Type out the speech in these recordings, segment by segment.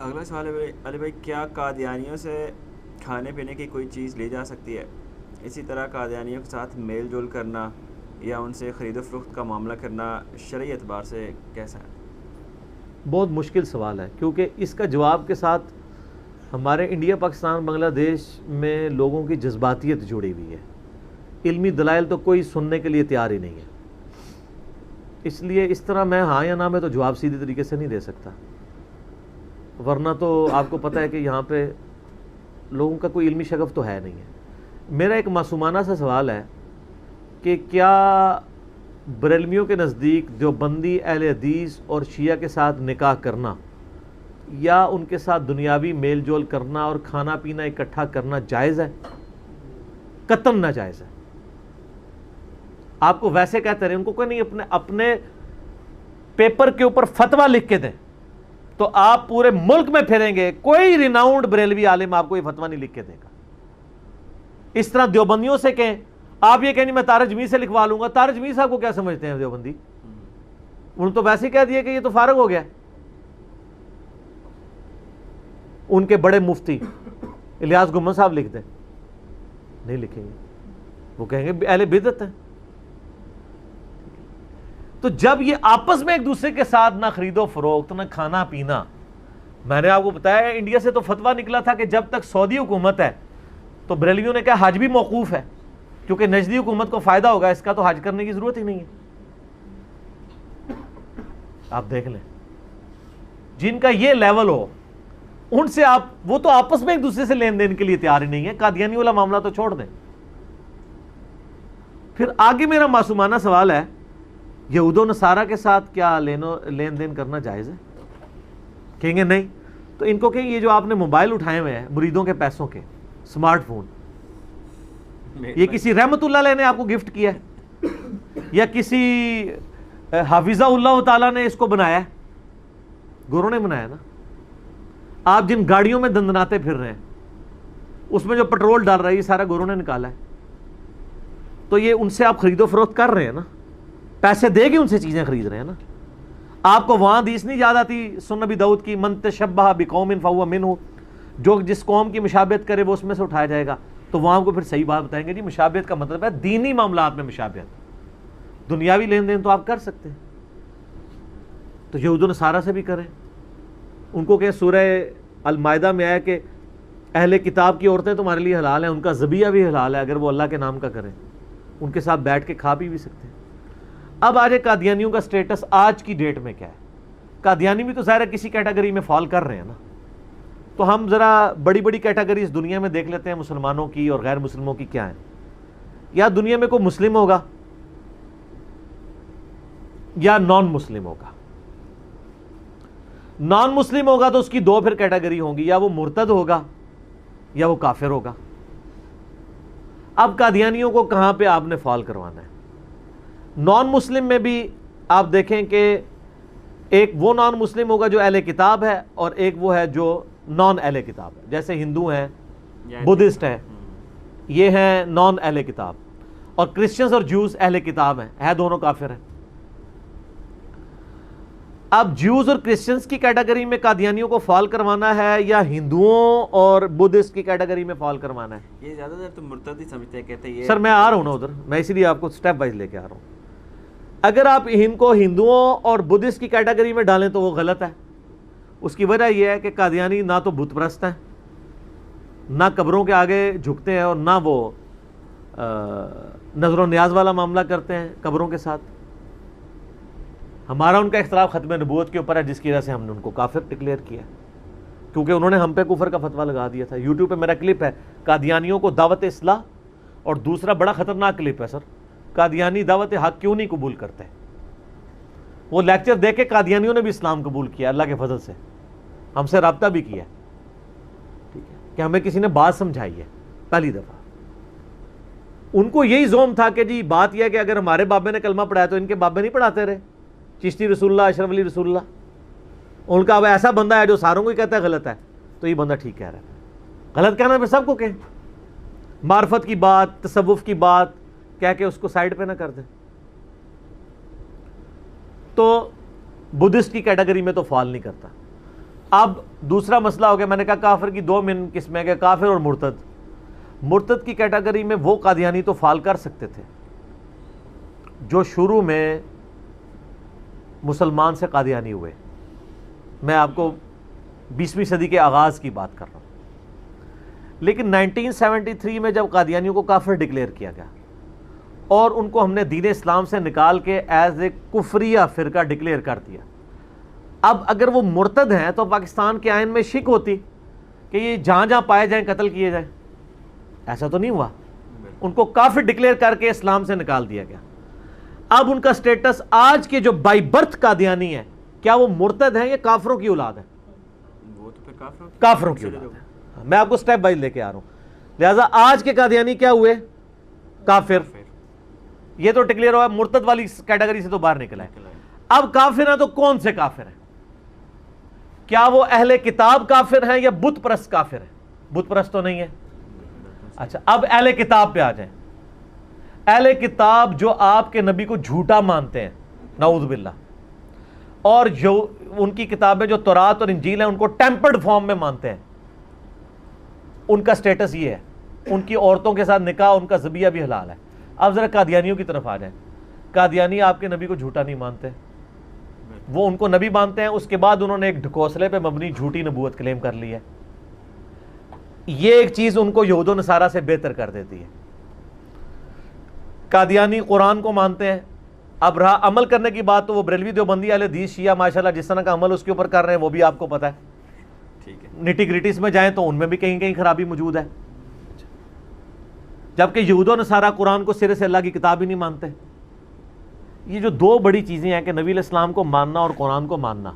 اگلا سوال ہے علی بھائی، کیا قادیانیوں سے کھانے پینے کی کوئی چیز لی جا سکتی ہے؟ اسی طرح قادیانیوں کے ساتھ میل جول کرنا یا ان سے خرید و فروخت کا معاملہ کرنا شرعی اعتبار سے کیسا ہے؟ بہت مشکل سوال ہے، کیونکہ اس کا جواب کے ساتھ ہمارے انڈیا، پاکستان، بنگلہ دیش میں لوگوں کی جذباتیت جڑی ہوئی ہے. علمی دلائل تو کوئی سننے کے لیے تیار ہی نہیں ہے. اس لیے اس طرح میں ہاں یا نہ میں تو جواب سیدھے طریقے سے نہیں دے سکتا، ورنہ تو آپ کو پتہ ہے کہ یہاں پہ لوگوں کا کوئی علمی شغف تو ہے نہیں ہے. میرا ایک معصومانہ سا سوال ہے کہ کیا بریلویوں کے نزدیک دیوبندی اہل حدیث اور شیعہ کے ساتھ نکاح کرنا یا ان کے ساتھ دنیاوی میل جول کرنا اور کھانا پینا اکٹھا کرنا جائز ہے؟ قطعاً ناجائز ہے. آپ کو ویسے کہتے رہے، ان کو کوئی نہیں اپنے پیپر کے اوپر فتویٰ لکھ کے دیں تو آپ پورے ملک میں پھریں گے، کوئی ریناؤنڈ بریلوی عالم آپ کو یہ فتویٰ نہیں لکھ کے دے گا. اس طرح دیوبندیوں سے کہیں، آپ یہ کہیں میں طارق جمیل سے لکھوا لوں گا. طارق جمیل صاحب کو کیا سمجھتے ہیں دیوبندی؟ انہوں تو ویسے ہی کہہ دیا کہ یہ تو فارغ ہو گیا. ان کے بڑے مفتی الیاس گمن صاحب لکھ دیں، نہیں لکھیں گے، وہ کہیں گے اہل بدعت ہیں. تو جب یہ آپس میں ایک دوسرے کے ساتھ نہ خرید و فروخت نہ کھانا پینا، میں نے آپ کو بتایا انڈیا سے تو فتویٰ نکلا تھا کہ جب تک سعودی حکومت ہے تو بریلویوں نے کہا حج بھی موقوف ہے، کیونکہ نجدی حکومت کو فائدہ ہوگا اس کا، تو حج کرنے کی ضرورت ہی نہیں ہے. آپ دیکھ لیں جن کا یہ لیول ہو ان سے آپ، وہ تو آپس میں ایک دوسرے سے لین دین کے لیے تیار ہی نہیں ہے. قادیانی والا معاملہ تو چھوڑ دیں. پھر آگے میرا معصومانہ سوال ہے، یہود و نصارہ کے ساتھ کیا لین دین کرنا جائز ہے؟ کہیں گے نہیں. تو ان کو کہیں یہ جو آپ نے موبائل اٹھائے ہوئے ہیں مریدوں کے پیسوں کے، اسمارٹ فون، یہ کسی رحمت اللہ علیہ نے آپ کو گفٹ کیا ہے یا کسی حافظہ اللہ تعالیٰ نے اس کو بنایا ہے؟ گوروں نے بنایا نا. آپ جن گاڑیوں میں دندناتے پھر رہے ہیں اس میں جو پٹرول ڈال رہا ہے یہ سارا گوروں نے نکالا ہے. تو یہ ان سے آپ خرید و فروخت کر رہے ہیں نا، پیسے دے کے ان سے چیزیں خرید رہے ہیں نا. آپ کو وہاں حدیث نہیں یاد آتی سنن نبی داؤد کی، من تشبہ بقوم فہو منہ، جو جس قوم کی مشابہت کرے وہ اس میں سے اٹھایا جائے گا. تو وہاں کو پھر صحیح بات بتائیں گے جی مشابہت کا مطلب ہے دینی معاملات میں مشابہت، دنیاوی لین دین تو آپ کر سکتے ہیں. تو یہود و نصارہ سے بھی کریں. ان کو کہ سورہ المائدہ میں آیا کہ اہل کتاب کی عورتیں تمہارے لیے حلال ہیں، ان کا ذبیحہ بھی حلال ہے اگر وہ اللہ کے نام کا کریں. ان کے ساتھ بیٹھ کے کھا پی بھی سکتے ہیں. اب آج قادیانیوں کا سٹیٹس آج کی ڈیٹ میں کیا ہے؟ قادیانی بھی تو ظاہر ہے کسی کیٹیگری میں فال کر رہے ہیں نا. تو ہم ذرا بڑی بڑی کیٹیگریز دنیا میں دیکھ لیتے ہیں مسلمانوں کی اور غیر مسلموں کی کیا ہیں. یا دنیا میں کوئی مسلم ہوگا یا نان مسلم ہوگا. نان مسلم ہوگا تو اس کی دو پھر کیٹیگری ہوں گی، یا وہ مرتد ہوگا یا وہ کافر ہوگا. اب قادیانیوں کو کہاں پہ آپ نے فال کروانا ہے؟ نان مسلم میں بھی آپ دیکھیں کہ ایک وہ نان مسلم ہوگا جو اہل کتاب ہے اور ایک وہ ہے جو نان اہل کتاب ہے. جیسے ہندو ہیں، بدھسٹ ہیں، یہ ہیں نان اہل کتاب، اور کرسچنز اور جوز اہل کتاب ہیں، دونوں کافر ہیں. اب جوز اور کرسچنز کی کیٹیگری میں قادیانیوں کو فال کروانا ہے یا ہندوؤں اور بدھسٹ کی کیٹیگری میں فال کروانا ہے؟ یہ زیادہ تر تو مرتد ہی سمجھتے ہیں، کہتے ہیں یہ. سر میں آ رہا ہوں نا ادھر، میں اسی لیے آپ کو سٹیپ وائز لے کے آ رہا ہوں. اگر آپ ان کو ہندوؤں اور بدھسٹ کی کیٹیگری میں ڈالیں تو وہ غلط ہے. اس کی وجہ یہ ہے کہ قادیانی نہ تو بت پرست ہیں، نہ قبروں کے آگے جھکتے ہیں، اور نہ وہ نظر و نیاز والا معاملہ کرتے ہیں قبروں کے ساتھ. ہمارا ان کا اختلاف ختم نبوت کے اوپر ہے، جس کی وجہ سے ہم نے ان کو کافر ڈکلیئر کیا، کیونکہ انہوں نے ہم پہ کفر کا فتویٰ لگا دیا تھا. یوٹیوب پہ میرا کلپ ہے قادیانیوں کو دعوت اصلاح، اور دوسرا بڑا خطرناک کلپ ہے سر، قادیانی دعوت حق کیوں نہیں قبول کرتے. وہ لیکچر دے کے قادیانیوں نے بھی اسلام قبول کیا اللہ کے فضل سے، ہم سے رابطہ بھی کیا، ٹھیک ہے، کہ ہمیں کسی نے بات سمجھائی ہے پہلی دفعہ. ان کو یہی زوم تھا کہ جی بات یہ ہے کہ اگر ہمارے بابے نے کلمہ پڑھایا تو ان کے بابے نہیں پڑھاتے رہے، چشتی رسول اللہ، اشرف علی رسول اللہ. ان کا اب ایسا بندہ ہے جو ساروں کو ہی کہتا ہے غلط ہے، تو یہ بندہ ٹھیک کہہ رہا ہے. غلط کہنا پھر سب کو کہیں، معرفت کی بات، تصوف کی بات کہہ کے اس کو سائڈ پہ نہ کر دیں. تو بدھسٹ کی کیٹیگری میں تو فال نہیں کرتا. اب دوسرا مسئلہ ہو گیا، میں نے کہا کافر کی دو من قسمیں کہ کافر اور مرتد. مرتد کی کیٹیگری میں وہ قادیانی تو فال کر سکتے تھے جو شروع میں مسلمان سے قادیانی ہوئے. میں آپ کو 20ویں صدی کے آغاز کی بات کر رہا ہوں. لیکن 1973 میں جب قادیانیوں کو کافر ڈکلیئر کیا گیا اور ان کو ہم نے دین اسلام سے نکال کے ایز اے کفریہ فرقہ ڈکلیئر کر دیا، اب اگر وہ مرتد ہیں تو پاکستان کے آئین میں شک ہوتی کہ یہ جہاں جہاں پائے جائیں قتل کیے جائیں. ایسا تو نہیں ہوا، ان کو کافر ڈکلیئر کر کے اسلام سے نکال دیا گیا. اب ان کا سٹیٹس آج کے جو بائی برتھ قادیانی ہیں، کیا وہ مرتد ہیں یا کافروں کی اولاد ہے؟ وہ تو پھر کافروں کی اولاد ہے. میں آپ کو سٹیپ بائی لے کے آ رہا ہوں. لہٰذا آج کے قادیانی کیا ہوئے؟ کافر. یہ تو ڈکلیئر ہوا، مرتد والی کیٹیگری سے تو باہر نکلا ہے. اب کافر ہیں تو کون سے کافر ہیں؟ کیا وہ اہل کتاب کافر ہیں یا بت پرست کافر ہیں؟ بت پرست تو نہیں ہے. اچھا، اب اہل کتاب پہ آ جائیں. اہل کتاب جو آپ کے نبی کو جھوٹا مانتے ہیں، نعوذ باللہ، اور جو ان کی کتابیں جو تورات اور انجیل ہیں ان کو ٹیمپرڈ فارم میں مانتے ہیں، ان کا سٹیٹس یہ ہے، ان کی عورتوں کے ساتھ نکاح، ان کا ذبیحہ بھی حلال ہے. اب ذرا قادیانیوں کی طرف آ جائیں. قادیانی آپ کے نبی کو جھوٹا نہیں مانتے، وہ ان کو نبی مانتے ہیں. اس کے بعد انہوں نے ایک ڈھکوسلے پہ مبنی جھوٹی نبوت کلیم کر لی ہے. یہ ایک چیز ان کو یہود و نصارہ سے بہتر کر دیتی ہے. قادیانی قرآن کو مانتے ہیں. اب رہا عمل کرنے کی بات تو وہ بریلوی دیوبندی اہل حدیث شیعہ ماشاءاللہ جس طرح کا عمل اس کے اوپر کر رہے ہیں وہ بھی آپ کو پتہ ہے. ٹھیک ہے، نٹی گریٹیز میں جائیں تو ان میں بھی کہیں کہیں خرابی موجود ہے. جبکہ یہود و نصارہ قرآن کو سرے سے اللہ کی کتاب ہی نہیں مانتے. یہ جو دو بڑی چیزیں ہیں کہ نبی علیہ السلام کو ماننا اور قرآن کو ماننا،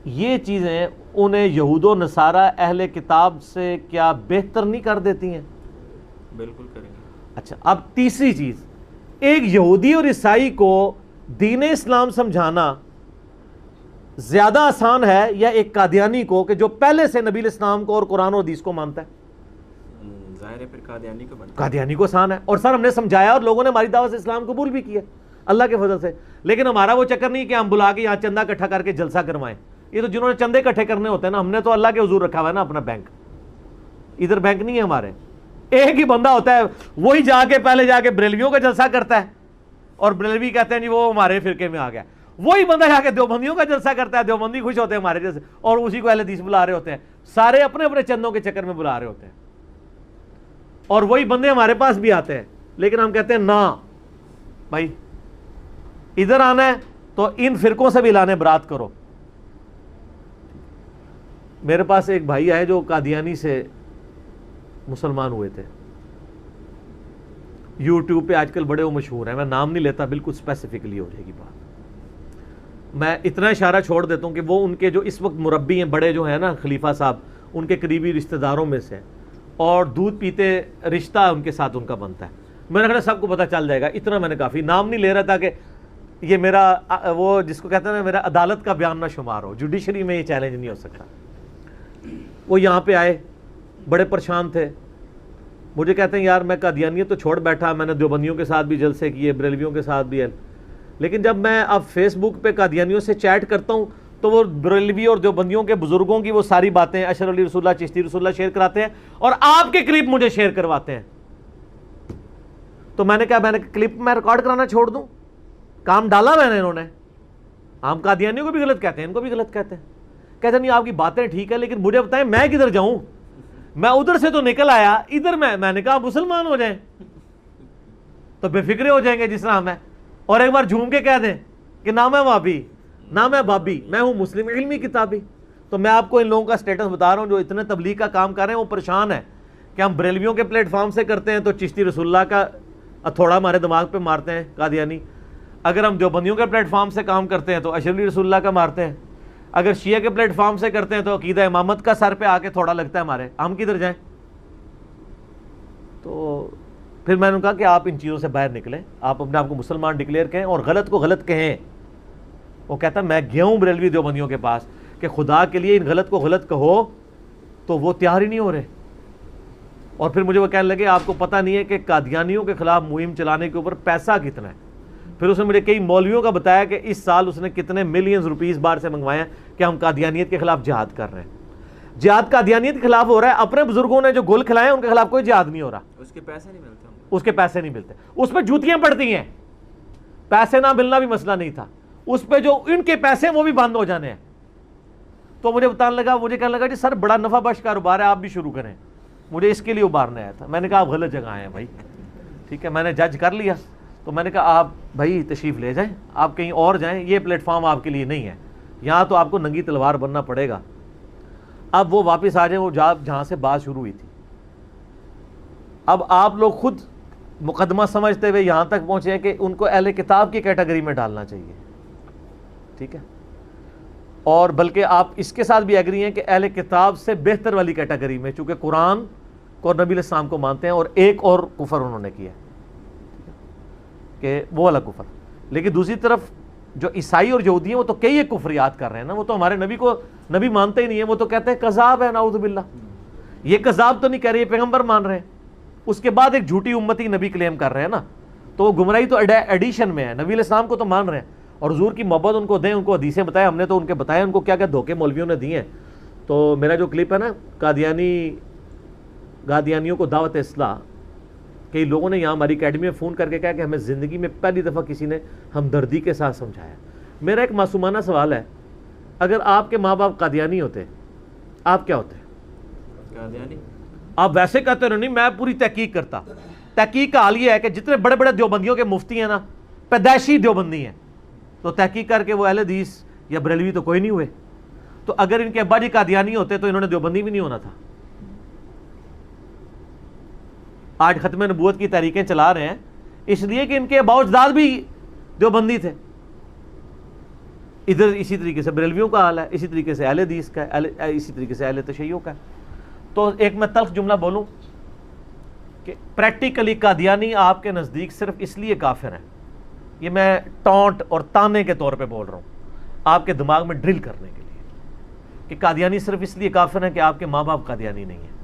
یہ چیزیں انہیں یہود و نصارہ اہل کتاب سے کیا بہتر نہیں کر دیتی ہیں؟ بالکل کریں گے. اچھا، اب تیسری چیز، ایک یہودی اور عیسائی کو دین اسلام سمجھانا زیادہ آسان ہے یا ایک قادیانی کو کہ جو پہلے سے نبی علیہ السلام کو اور قرآن و حدیث کو مانتا ہے؟ ظاہر ہے پھر قادیانی کو بنتا ہے. قادیانی کو آسان ہے. اور سر ہم نے سمجھایا اور لوگوں نے ہماری دعوت سے اسلام قبول بھی کیا اللہ کے فضل سے. لیکن ہمارا وہ چکر نہیں کہ ہم بلا کے یہاں چندہ اکٹھا کر کے جلسہ کروائیں. یہ تو جنہوں نے چندے اکٹھے کرنے ہوتے ہیں نا، ہم نے تو اللہ کے حضور رکھا ہوا ہے نا اپنا بینک. ادھر بینک نہیں ہے ہمارے. ایک ہی بندہ ہوتا ہے، وہی جا کے پہلے جا کے بریلویوں کا جلسہ کرتا ہے اور بریلوی کہتے ہیں جی وہ ہمارے فرقے میں آ گیا. وہی بندہ جا کے دیوبندیوں کا جلسہ کرتا ہے، دیوبندی خوش ہوتے ہیں ہمارے جیسے، اور اسی کو اہل حدیث بلا رہے ہوتے ہیں. سارے اپنے اپنے چندوں کے چکر میں بلا رہے ہوتے ہیں. اور وہی بندے ہمارے پاس بھی آتے ہیں، لیکن ہم کہتے ہیں نا بھائی ادھر آنا ہے تو ان فرقوں سے بھی لانے برات کرو. میرے پاس ایک بھائی آئے جو قادیانی سے مسلمان ہوئے تھے. یوٹیوب پہ آج کل بڑے وہ مشہور ہیں، میں نام نہیں لیتا، بالکل اسپیسیفکلی ہو جائے گی بات. میں اتنا اشارہ چھوڑ دیتا ہوں کہ وہ ان کے جو اس وقت مربی ہیں بڑے جو ہیں نا خلیفہ صاحب، ان کے قریبی رشتہ داروں میں سے، اور دودھ پیتے رشتہ ان کے ساتھ ان کا بنتا ہے. میں نے کہا سب کو پتہ چل جائے گا، اتنا میں نے کافی نام نہیں لے رہا تھا کہ یہ میرا وہ جس کو کہتے ہیں نا میرا عدالت کا بیان نہ شمار ہو، جوڈیشری میں یہ چیلنج نہیں ہو سکتا. وہ یہاں پہ آئے، بڑے پریشان تھے. مجھے کہتے ہیں یار میں قادیانیت تو چھوڑ بیٹھا، میں نے دیوبندیوں کے ساتھ بھی جلسے کیے، بریلویوں کے ساتھ بھی ہے، لیکن جب میں اب فیس بک پہ قادیانیوں سے چیٹ کرتا ہوں تو وہ بریلوی اور دیوبندیوں کے بزرگوں کی وہ ساری باتیں اشرف علی رسول اللہ، چشتی رسول اللہ شیئر کراتے ہیں اور آپ کے کلپ مجھے شیئر کرواتے ہیں. تو میں نے کہا میں نے کلپ میں ریکارڈ کرانا چھوڑ دوں؟ کام ڈالا میں نے. انہوں نے ہم قادیانیوں کو بھی غلط کہتے ہیں، ان کو بھی غلط کہتے ہیں. کہتے نہیں آپ کی باتیں ٹھیک ہے لیکن مجھے بتائیں میں کدھر جاؤں؟ میں ادھر سے تو نکل آیا، ادھر میں نے کہا مسلمان ہو جائیں تو بے فکرے ہو جائیں گے جس طرح ہم ہیں، اور ایک بار جھوم کے کہہ دیں کہ نہ میں وابی نہ میں بابی، میں ہوں مسلم علمی کتابی. تو میں آپ کو ان لوگوں کا سٹیٹس بتا رہا ہوں جو اتنے تبلیغ کا کام کر رہے ہیں. وہ پریشان ہے کہ ہم بریلویوں کے پلیٹ فارم سے کرتے ہیں تو چشتی رسول اللہ کا تھوڑا ہمارے دماغ پہ مارتے ہیں قادیانی. اگر ہم دیوبندیوں کے پلیٹ فارم سے کام کرتے ہیں تو اشرف علی رسول اللہ کا مارتے ہیں. اگر شیعہ کے پلیٹ فارم سے کرتے ہیں تو عقیدہ امامت کا سر پہ آ کے تھوڑا لگتا ہے ہمارے. ہم کدھر جائیں؟ تو پھر میں نے کہا کہ آپ ان چیزوں سے باہر نکلیں، آپ اپنے آپ کو مسلمان ڈکلیئر کہیں اور غلط کو غلط کہیں. وہ کہتا ہے میں گیا ہوں بریلوی دیوبندیوں کے پاس کہ خدا کے لیے ان غلط کو غلط کہو، تو وہ تیار ہی نہیں ہو رہے. اور پھر مجھے وہ کہنے لگے آپ کو پتہ نہیں ہے کہ قادیانیوں کے خلاف مہم چلانے کے اوپر پیسہ کتنا ہے. پھر اس نے مجھے کئی مولویوں کا بتایا کہ اس سال اس نے کتنے ملینز روپیز باہر سے منگوائے ہیں کہ ہم قادیانیت کے خلاف جہاد کر رہے ہیں. جہاد قادیانیت کے خلاف ہو رہا ہے, اپنے بزرگوں نے جو گل کھلائے ہیں ان کے خلاف کوئی جہاد نہیں ہو رہا. اس کے پیسے نہیں ملتے, اس کے پیسے نہیں ملتے, اس پہ جوتیاں پڑتی ہیں. پیسے نہ ملنا بھی مسئلہ نہیں تھا, اس پہ جو ان کے پیسے وہ بھی بند ہو جانے ہیں. تو مجھے بتانے لگا, مجھے کہنے لگا جی سر بڑا نفع بخش کاروبار ہے, آپ بھی شروع کریں. مجھے اس کے لیے ابھارنے آیا تھا. میں نے کہا آپ غلط جگہ آئے ہیں بھائی, ٹھیک ہے, میں نے جج کر لیا. تو میں نے کہا آپ بھائی تشریف لے جائیں, آپ کہیں اور جائیں, یہ پلیٹ فارم آپ کے لیے نہیں ہے, یہاں تو آپ کو ننگی تلوار بننا پڑے گا. اب وہ واپس آ جائیں وہ جہاں سے بات شروع ہوئی تھی. اب آپ لوگ خود مقدمہ سمجھتے ہوئے یہاں تک پہنچے ہیں کہ ان کو اہل کتاب کی کیٹیگری میں ڈالنا چاہیے, ٹھیک ہے, اور بلکہ آپ اس کے ساتھ بھی ایگری ہیں کہ اہل کتاب سے بہتر والی کیٹیگری میں, چونکہ قرآن کو اور نبی علیہ السلام کو مانتے ہیں, اور ایک اور کفر انہوں نے کیا کہ وہ والا کفر. لیکن دوسری طرف جو عیسائی اور یہودی ہیں وہ تو کئی ایک کفریات کر رہے ہیں نا, وہ تو ہمارے نبی کو نبی مانتے ہی نہیں ہیں, وہ تو کہتے ہیں کذاب ہے, نعوذ باللہ. یہ کذاب تو نہیں کہہ رہے, یہ پیغمبر مان رہے ہیں, اس کے بعد ایک جھوٹی امتی نبی کلیم کر رہے ہیں نا, تو وہ گمراہی تو ایڈیشن میں ہے. نبی علیہ السلام کو تو مان رہے ہیں, اور حضور کی محبت ان کو دیں, ان کو حدیثیں بتائیں, ہم نے تو ان کے بتایا ان کو کیا کیا دھوکے مولویوں نے دیے ہیں. تو میرا جو کلپ ہے نا قادیانیوں کو دعوت اصلاح, کئی لوگوں نے یہاں ہماری اکیڈمی میں فون کر کے کہا کہ ہمیں زندگی میں پہلی دفعہ کسی نے ہمدردی کے ساتھ سمجھایا. میرا ایک معصومانہ سوال ہے, اگر آپ کے ماں باپ قادیانی ہوتے آپ کیا ہوتے؟ قادیانی. آپ ویسے کہتے رہو نہیں, میں پوری تحقیق کرتا. تحقیق کا حال یہ ہے کہ جتنے بڑے بڑے دیوبندیوں کے مفتی ہیں نا, پیدائشی دیوبندی ہیں, تو تحقیق کر کے وہ اہل حدیث یا بریلوی تو کوئی نہیں ہوئے. تو اگر ان کے ابا جی قادیانی ہوتے تو انہوں نے دیوبندی بھی نہیں ہونا تھا. آج ختم نبوت کی تحریکیں چلا رہے ہیں اس لیے کہ ان کے ابا اجداد بھی دیوبندی تھے. ادھر اسی طریقے سے بریلویوں کا حال ہے, اسی طریقے سے اہل حدیث کا ہے, اسی طریقے سے اہل تشیع کا ہے. تو ایک میں تلخ جملہ بولوں کہ پریکٹیکلی قادیانی آپ کے نزدیک صرف اس لیے کافر ہیں, یہ میں ٹونٹ اور تانے کے طور پہ بول رہا ہوں, آپ کے دماغ میں ڈرل کرنے کے لیے, کہ قادیانی صرف اس لیے کافر ہیں کہ آپ کے ماں باپ قادیانی نہیں ہیں.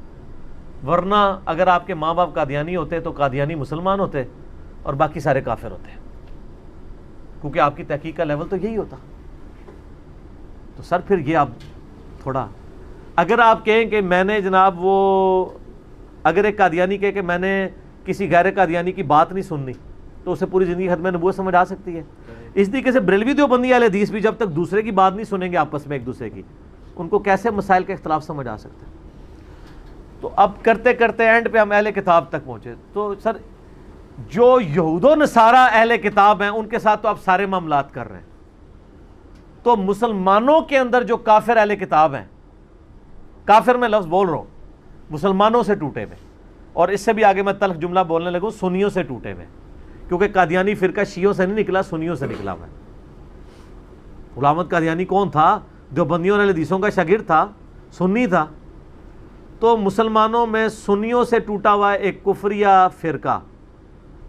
ورنہ اگر آپ کے ماں باپ قادیانی ہوتے تو قادیانی مسلمان ہوتے اور باقی سارے کافر ہوتے, کیونکہ آپ کی تحقیق کا لیول تو یہی ہوتا. تو سر پھر یہ آپ تھوڑا, اگر آپ کہیں کہ میں نے جناب وہ, اگر ایک قادیانی کہے کہ میں نے کسی غیر قادیانی کی بات نہیں سننی, تو اسے پوری زندگی ختم نبوت سمجھ آ سکتی ہے. اس طریقے سے بریلوی دیوبندی اہل حدیث بھی جب تک دوسرے کی بات نہیں سنیں گے آپس میں ایک دوسرے کی, ان کو کیسے مسائل کا اختلاف سمجھ آ سکتا ہے. تو اب کرتے کرتے اینڈ پہ ہم اہل کتاب تک پہنچے. تو سر جو یہود و نصارہ اہل کتاب ہیں ان کے ساتھ تو آپ سارے معاملات کر رہے ہیں, تو مسلمانوں کے اندر جو کافر اہل کتاب ہیں, کافر میں لفظ بول رہا ہوں, مسلمانوں سے ٹوٹے ہوئے, اور اس سے بھی آگے میں تلخ جملہ بولنے لگوں, سنیوں سے ٹوٹے ہوئے, کیونکہ قادیانی فرقہ شیعوں سے نہیں نکلا, سنیوں سے نکلا ہوا ہے. غلام احمد قادیانی کون تھا؟ دیوبندیوں اور حدیثوں کا شاگرد تھا, سنی تھا. تو مسلمانوں میں سنیوں سے ٹوٹا ہوا ایک کفریہ فرقہ,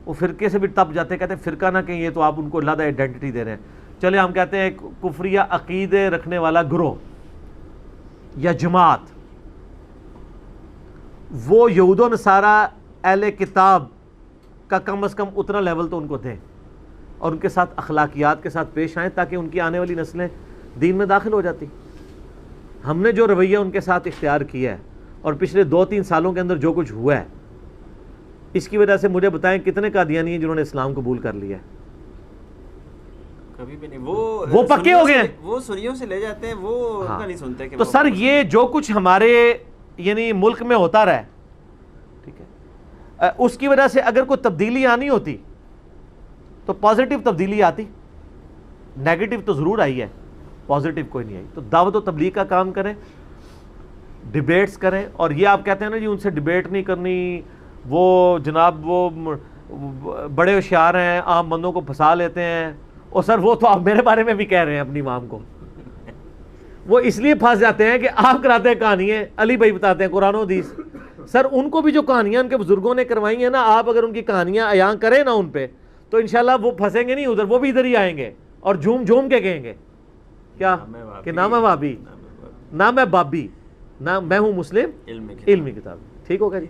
وہ فرقے سے بھی تپ جاتے, کہتے ہیں فرقہ نہ کہیں, یہ تو آپ ان کو علیحدہ آئیڈینٹی دے رہے ہیں. چلے ہم کہتے ہیں کفریہ عقیدے رکھنے والا گروہ یا جماعت, وہ یہود و نصارہ اہل کتاب کا کم از کم اتنا لیول تو ان کو دیں, اور ان کے ساتھ اخلاقیات کے ساتھ پیش آئیں, تاکہ ان کی آنے والی نسلیں دین میں داخل ہو جاتی. ہم نے جو رویہ ان کے ساتھ اختیار کیا ہے, اور پچھلے 2-3 سالوں کے اندر جو کچھ ہوا ہے, اس کی وجہ سے مجھے بتائیں کتنے قادیانی ہیں جنہوں نے اسلام قبول کر لیا ہے؟ کبھی بھی نہیں. وہ پکے ہو گئے ہیں, وہ سنیوں سے لے جاتے ہیں, وہ ان کا نہیں سنتے. تو سر یہ جو کچھ ہمارے یعنی ملک میں ہوتا رہا ہے, ٹھیک ہے, اس کی وجہ سے اگر کوئی تبدیلی آنی ہوتی تو پازیٹیو تبدیلی آتی, نیگیٹو تو ضرور آئی ہے, پازیٹیو کوئی نہیں آئی. تو دعوت و تبلیغ کا کام کریں, ڈیبیٹس کریں. اور یہ آپ کہتے ہیں نا جی ان سے ڈیبیٹ نہیں کرنی, وہ جناب وہ بڑے ہوشیار ہیں, عام بندوں کو پھنسا لیتے ہیں. اور سر وہ تو آپ میرے بارے میں بھی کہہ رہے ہیں اپنی امام کو, وہ اس لیے پھنس جاتے ہیں کہ آپ کراتے ہیں کہانیاں, علی بھائی بتاتے ہیں قرآن و حدیث. سر ان کو بھی جو کہانیاں ان کے بزرگوں نے کروائی ہیں نا, آپ اگر ان کی کہانیاں عیاں کریں نا ان پہ, تو انشاءاللہ وہ پھنسیں گے نہیں ادھر, وہ بھی ادھر ہی آئیں گے اور جھوم جھوم کے کہیں گے کیا کہ نہ میں وہابی, نہ میں بابی, نہ میں ہوں مسلم, علمی کتاب. ٹھیک ہوگا جی.